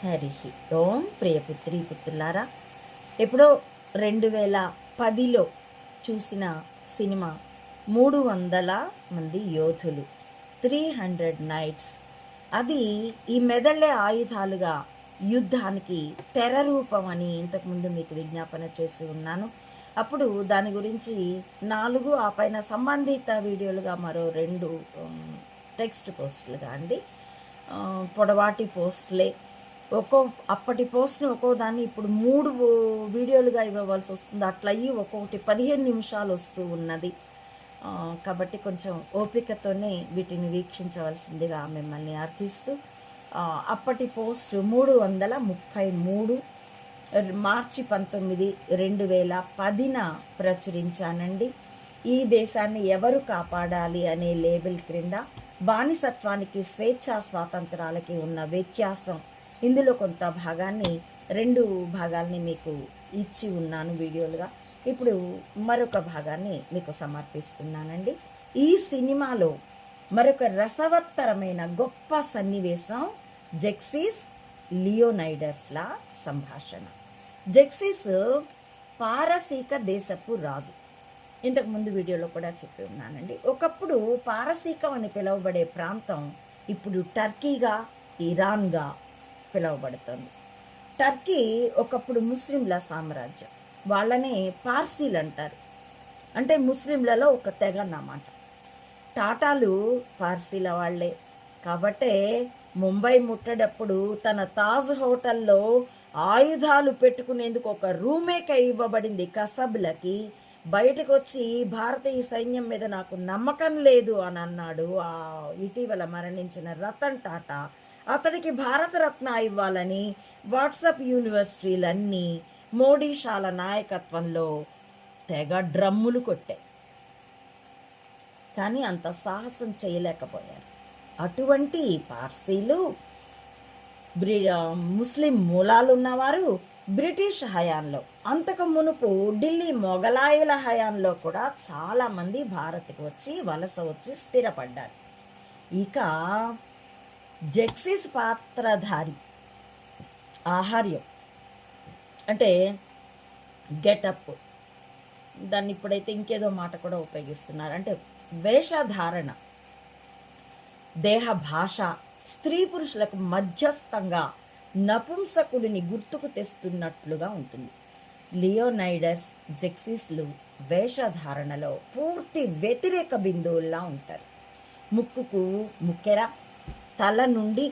హరి ఓం ప్రియపుత్రి పుత్రులారా, ఎప్పుడో 2010లో చూసిన సినిమా 300 మంది యోధులు, 300 నైట్స్. అది ఈ మెదళ్ళే ఆయుధాలుగా యుద్ధానికి తెర రూపం అని ఇంతకుముందు మీకు విజ్ఞాపన చేసి ఉన్నాను. అప్పుడు దాని గురించి 4 ఆ పైన సంబంధిత వీడియోలుగా మరో 2 టెక్స్ట్ పోస్టులుగా అండి, పొడవాటి పోస్టులే. అప్పటి పోస్ట్ని ఒక్కో దాన్ని ఇప్పుడు 3 వీడియోలుగా ఇవ్వవలసి వస్తుంది. అట్లా అయ్యి ఒక్కొక్కటి 15 నిమిషాలు వస్తూ ఉన్నది. కాబట్టి కొంచెం ఓపికతోనే వీటిని వీక్షించవలసిందిగా మిమ్మల్ని అర్థిస్తూ, అప్పటి పోస్ట్ 333 మార్చి 19, 2010న ప్రచురించానండి. ఈ దేశాన్ని ఎవరు కాపాడాలి అనే లేబుల్ క్రింద బానిసత్వానికి స్వేచ్ఛా స్వాతంత్రాలకి ఉన్న వ్యత్యాసం, ఇందులో కొంత భాగాన్ని 2 భాగాల్ని మీకు ఇచ్చి ఉన్నాను వీడియోలుగా. ఇప్పుడు మరొక భాగాన్ని మీకు సమర్పిస్తున్నానండి. ఈ సినిమాలో మరొక రసవత్తరమైన గొప్ప సన్నివేశం జెక్సిస్ లియోనైడర్స్ల సంభాషణ. జెక్సిస్ పారసీక దేశపు రాజు. ఇంతకుముందు వీడియోలో కూడా చెప్పి ఉన్నానండి. ఒకప్పుడు పారసీకం అని పిలువబడే ప్రాంతం ఇప్పుడు టర్కీగా, ఇరాన్గా పిలువబడుతుంది. టర్కీ ఒకప్పుడు ముస్లింల సామ్రాజ్యం. వాళ్ళనే పార్సీలు అంటారు. అంటే ముస్లింలలో ఒక తెగ అన్నమాట. టాటాలు పార్సీల వాళ్ళే. కాబట్టే ముంబై ముట్టడప్పుడు తన తాజ్ హోటల్లో ఆయుధాలు పెట్టుకునేందుకు ఒక రూమేక ఇవ్వబడింది కసబ్లకి. బయటకు వచ్చి భారతీయ సైన్యం మీద నాకు నమ్మకం లేదు అని అన్నాడు ఆ ఇటీవల మరణించిన రతన్ టాటా. అతడికి భారతరత్న ఇవ్వాలని వాట్సాప్ యూనివర్సిటీలన్నీ మోడీ షాల నాయకత్వంలో తెగ డ్రమ్ములు కొట్టాయి. కానీ అంత సాహసం చేయలేకపోయారు. అటువంటి పార్సీలు ముస్లిం మూలాలు ఉన్నవారు బ్రిటిష్ హయాంలో, అంతకు మునుపు ఢిల్లీ మొఘలాయుల హయాంలో కూడా చాలామంది భారత్కి వచ్చి వలస వచ్చి స్థిరపడ్డారు. ఇక జెక్సిస్ పాత్రధారి ఆహార్యం అంటే గెటప్, దాన్ని ఇప్పుడైతే ఇంకేదో మాట కూడా ఉపయోగిస్తున్నారు. అంటే వేషధారణ, దేహ భాష స్త్రీ పురుషులకు మధ్యస్థంగా నపుంసకుడిని గుర్తుకు తెస్తున్నట్లుగా ఉంటుంది. లియోనైడర్స్, జెక్సిస్లు వేషధారణలో పూర్తి వ్యతిరేక బిందువుల్లా ఉంటారు. ముక్కుకు ముక్కెర, తల నుండి